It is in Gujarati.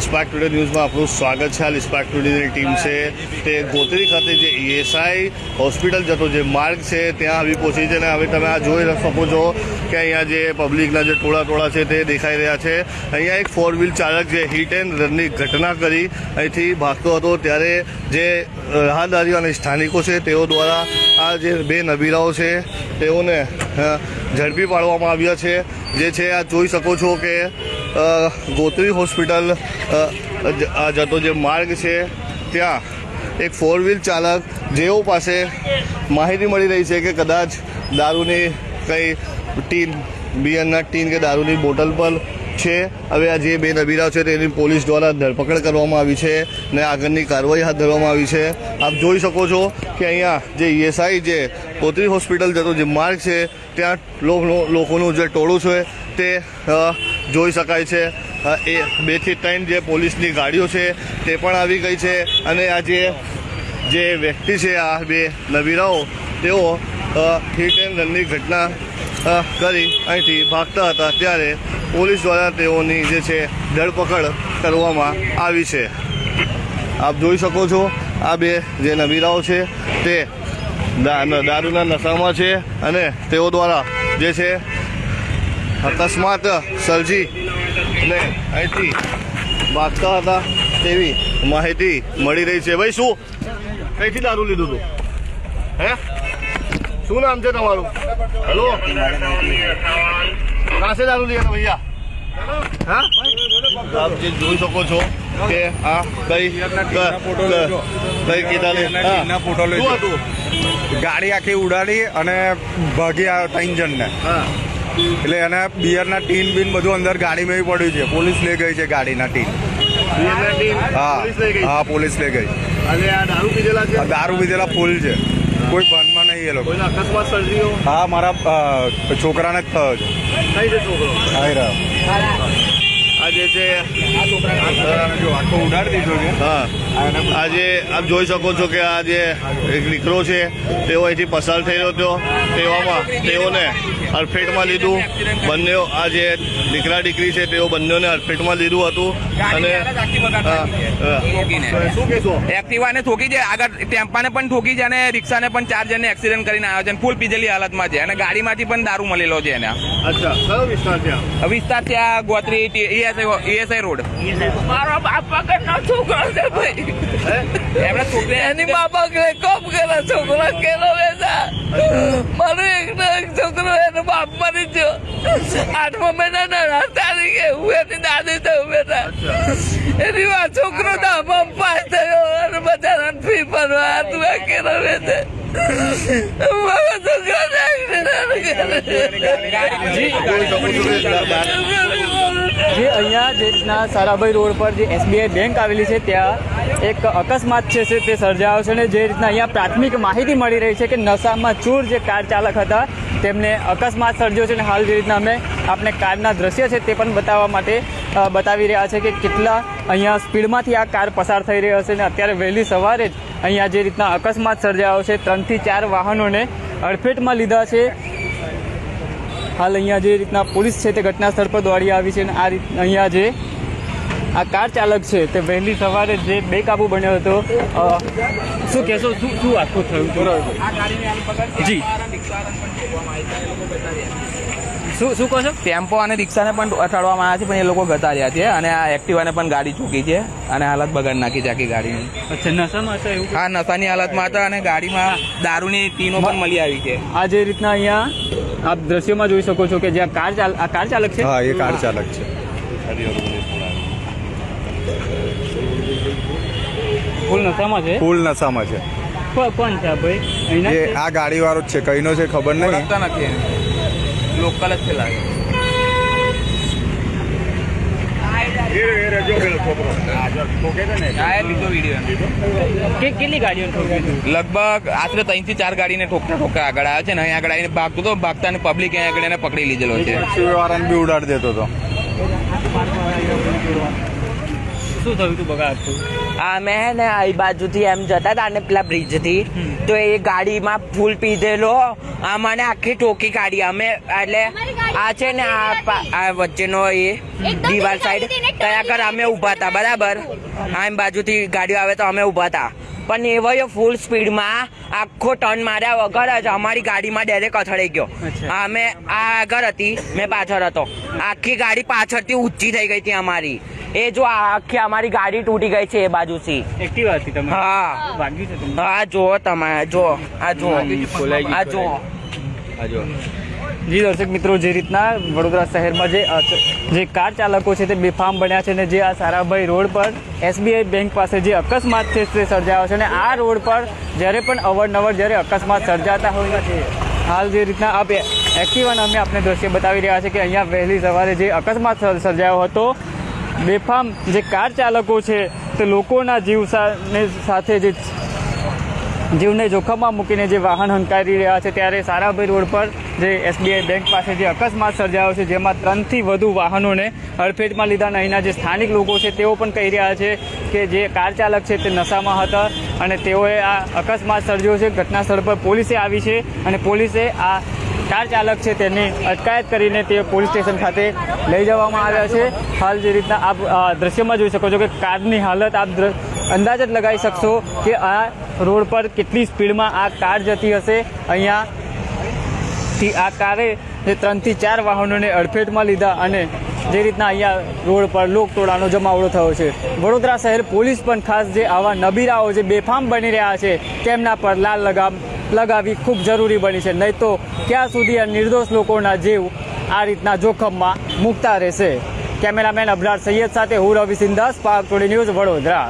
સ્પાર્ક ટુડે ન્યૂઝમાં આપનું સ્વાગત છે। હાલ સ્પાર્ક ટુડેની ટીમ છે તે ગોત્રી ખાતે જે ESI હોસ્પિટલ જતો જે માર્ગ છે ત્યાં આવી પહોંચી છે અને હવે તમે આ જોઈ શકો છો કે અહીંયા જે પબ્લિકના જે ટોળા છે તે દેખાઈ રહ્યા છે। અહીંયા એક 4 વ્હીલ ચાલક જે હિટ એન્ડ રનની ઘટના કરી અહીંથી ભાગતો હતો ત્યારે જે રાહદારીઓ અને સ્થાનિકો છે તેઓ દ્વારા આ જે બે નબીરાઓ છે તેઓને ઝડપી પાડવામાં આવ્યા છે। જે છે આ જોઈ શકો છો કે ગોત્રી હોસ્પિટલ જતો જે માર્ગ છે ત્યાં એક 4 વ્હીલ ચાલક જેઓ પાસે માહિતી મળી રહી છે કે કદાચ દારૂની કંઈ ટીન બિયરના ટીન કે દારૂની બોટલ પર છે। હવે આ જે બે નબીરાઓ છે તેની પોલીસ દ્વારા ધરપકડ કરવામાં આવી છે અને આગળની કાર્યવાહી હાથ ધરવામાં આવી છે। આપ જોઈ શકો છો કે અહીંયા જે ESI જે ગોત્રી હોસ્પિટલ જતો જે માર્ગ છે ત્યાં લોકોનું જે ટોળું છે તે જોઈ શકાય છે। એ 2 થી 3 જે પોલીસની ગાડીઓ છે તે પણ આવી ગઈ છે અને આ જે વ્યક્તિ છે આ બે નબીરાઓ તેઓ હિટ એન્ડ રનની ઘટના કરી અહીંથી ભાગતા હતા ત્યારે પોલીસ દ્વારા તેઓની જે છે ધરપકડ કરવામાં આવી છે। આપ જોઈ શકો છો આ બે જે નબીરાઓ છે તે દારૂના નશામાં છે અને તેઓ દ્વારા જે છે અકસ્માત સર્જી અને અહીંથી ભાગતા હતા તેવી માહિતી મળી રહી છે। ભાઈ શું કઈથી દારૂ લીધું હતું? હે શું નામ છે તમારું? હેલો कहाँ से दारू लिया था भैया? हाँ आप जी જોઈ શકો છો કે આ કઈ ફોટો લેજો। ગાડી આખી ઉડાડી અને ભાગ્યા 3 જણને। એટલે એને બિયરના ટીન બીન બધું અંદર ગાડીમાં પડ્યું છે। પોલીસ લઈ ગઈ છે ગાડીના ટીન। હા પોલીસ લઈ ગઈ। અને આ દારૂ પીધેલા છે? દારૂ પીધેલા ફૂલ છે, કોઈ બંધમાં નહીં એ લોકો। અકસ્માત સર્જીઓ? હા મારા છોકરાને જ થયો છે। કઈ છે છોકરો? આવી રહ્યો આ જે છે આખો ઉડાડી દીધો છે। હા આજે આપ જોઈ શકો છો કે આ જે એક દીકરો છે તેઓ અહીંથી પસાર થઈ રહ્યો હતો તેવામાં તેઓને અડફેટમાં લીધું। બંને આ જે દીકરા દીકરી છે તેઓ બંનેને અડફેટમાં લીધું હતું અને શું કહેશો? એક્ટિવાને ઠોકી છે, આગળ ટેમ્પાને પણ ઠોકી છે અને રિક્ષાને પણ 4 જણને એક્સિડન્ટ કરીને આવ્યો છે। ફૂલ પીધેલી હાલતમાં છે અને ગાડીમાંથી પણ દારૂ મળેલો છે એને। અચ્છા કયો વિસ્તાર છે? વિસ્તાર છે આ ગોત્રી ESI રોડ। મારો બાપ પકડનો છોકરો છે ભાઈ, એમણે છોકરી એની મા બાપ કોમ કરે છોકરો કેલો વેચા। મારો એક છોકરો એનો બાપ મરી ગયો 8મા મહિનાના તારીખે। હું એની દાદી થયું બેટા। એની વાત છોકરો દામાં પાસ થયો અને બધાને ફી ભરવા હતું કેલો વેચે। મારા છોકરાને જે અહીંયા જે રીતના સારાભાઈ રોડ પર જે SBI બેંક આવેલી છે ત્યાં એક અકસ્માત છે તે સર્જાયો છે અને જે રીતના અહીંયા પ્રાથમિક માહિતી મળી રહી છે કે નશામાં ચૂર જે કાર ચાલક હતા તેમને અકસ્માત સર્જ્યો છે અને હાલ જે રીતના અમે આપણે કારના દ્રશ્ય છે તે પણ બતાવવા માટે બતાવી રહ્યા છે કે કેટલા અહીંયા સ્પીડમાંથી આ કાર પસાર થઈ રહી હશે અને અત્યારે વહેલી સવારે જ અહીંયા જે રીતના અકસ્માત સર્જાયો છે 3 થી 4 વાહનોને અડફેટમાં લીધા છે। હાલ અહીંયા જે રીતના પોલીસ છે તે ઘટના સ્થળ પર દોડી આવી છે અને આ અહીંયા જે આ કાર ચાલક છે તે વહેલી સવારે જે બેકાબુ બન્યો હતો। શું કહેશો, શું આખું થયું જી? શું કહો છો? ટેમ્પો અને રિક્ષાને પણ અટાડવામાં આવ્યા છે પણ એ લોકો ગતા રહ્યા છે અને આ એક્ટિવાને પણ ગાડી ચૂકી છે અને હાલત બગાડ નાખી છે આખી ગાડીની। અચ્છા નશામાં હતા એવું? હા નશાની હાલતમાં હતા અને ગાડીમાં દારૂની ટીનો પણ મળી આવી છે। આ જે રીતના અહીંયા આપ દ્રશ્યોમાં જોઈ શકો છો કે જે આ કાર ચાલક છે। હા એ કાર ચાલક છે। ફૂલ નશામાં છે? ફૂલ નશામાં છે। કોણ છે ભાઈ? એ આ ગાડી વાળો જ છે, કઈનો છે ખબર નહીં, ઓળખતા નથી, લોકલ જ છે લાગે। કેટલી ગાડીઓ લગભગ આશરે 3 થી 4 ગાડીને ઠોકતા આગળ આવ્યા છે ને અહીં આગળ આવીને ભાગતો હતો, ભાગતા અને પબ્લિક અહીં આગળ એને પકડી લીધેલો છે। વાળાને બી ઉડાડી દેતો હતો। શું થયું હતું બગા હતું? અમે હે ને આ બાજુથી એમ જતા હતા ને પેલા બ્રિજથી, તો એ ગાડીમાં ફૂલ પીધેલો મને આખી ટોકી કાઢી. અમે એટલે આ છે ને આ વચ્ચેનો એ દિવાલ સાઈડ ત્યાં આગળ અમે ઊભા હતા, બરાબર. આમ બાજુથી ગાડીઓ આવે તો અમે ઊભા હતા, પણ એવો ફૂલ સ્પીડમાં આખો ટર્ન માર્યા વગર જ અમારી ગાડીમાં ડાયરેક્ટ અથડાઈ ગયો. અમે આ આગળ હતી, મેં પાછળ હતો. આખી ગાડી પાછળથી ઊંચી થઈ ગઈ હતી અમારી. એ જો આખી અમારી ગાડી તૂટી ગઈ છે એ બાજુથી. એક્ટિવા હતી તમે? હા, વાગ્યું છે તમને? હા જુઓ તમે, જો આ જુઓ, આ જુઓ. જી દર્શક મિત્રો, જે રીતના વડોદરા શહેરમાં જે કાર ચાલકો છે તે બેફામ બન્યા છે, ને જે આ સારાભાઈ રોડ પર SBI બેંક પાસે જે અકસ્માત છે તે સર્જાયો છે, અને આ રોડ પર જ્યારે પણ અવારનવાર જ્યારે અકસ્માત સર્જાતા હોય છે, હાલ જે રીતના આપ એક્ટિવાના અમે આપણે દ્રશ્ય બતાવી રહ્યા છે કે અહીંયા વહેલી સવારે જે અકસ્માત સર્જાયો હતો, બેફામ જે કાર ચાલકો છે તે લોકોના સાથે જે જીવને જોખમમાં મૂકીને જે વાહન હંકારી રહ્યા છે, ત્યારે સારાભાઈ રોડ પર જે SBI બેંક પાસે જે અકસ્માત સર્જાયો છે, જેમાં 3 થી વધુ વાહનોને હડફેટમાં લીધા. અને અહીંના જે સ્થાનિક લોકો છે તેઓ પણ કહી રહ્યા છે કે જે કાર ચાલક છે તે નશામાં હતા અને તેઓએ આ અકસ્માત સર્જ્યો છે. ઘટના સ્થળ પર પોલીસે આવી છે અને પોલીસે આ કાર ચાલક છે તેની અટકાયત કરીને તે પોલીસ સ્ટેશન ખાતે લઈ જવામાં આવ્યા છે. હાલ જે રીતના આપ દ્રશ્યમાં જોઈ શકો છો કે કારની હાલત આપ અંદાજ જ લગાવી શકશો કે આ રોડ પર કેટલી સ્પીડમાં આ કાર જતી હશે. અહીંયાથી આ કારે જે 3 થી 4 વાહનોને અડફેટમાં લીધા અને જે રીતના અહીંયા રોડ પર લોકટોળાનો જમાવડો થયો છે. વડોદરા શહેર પોલીસ પણ ખાસ જે આવા નબીરાઓ જે બેફામ બની રહ્યા છે તેમના પર લાલ લગામ લગાવવી ખૂબ જરૂરી બની છે, નહીં તો ક્યાં સુધી આ નિર્દોષ લોકોના જીવ આ રીતના જોખમમાં મૂકતા રહેશે. કેમેરામેન અબરાર સૈયદ સાથે હું Ravi Sindha, Spark Today News, Vadodara.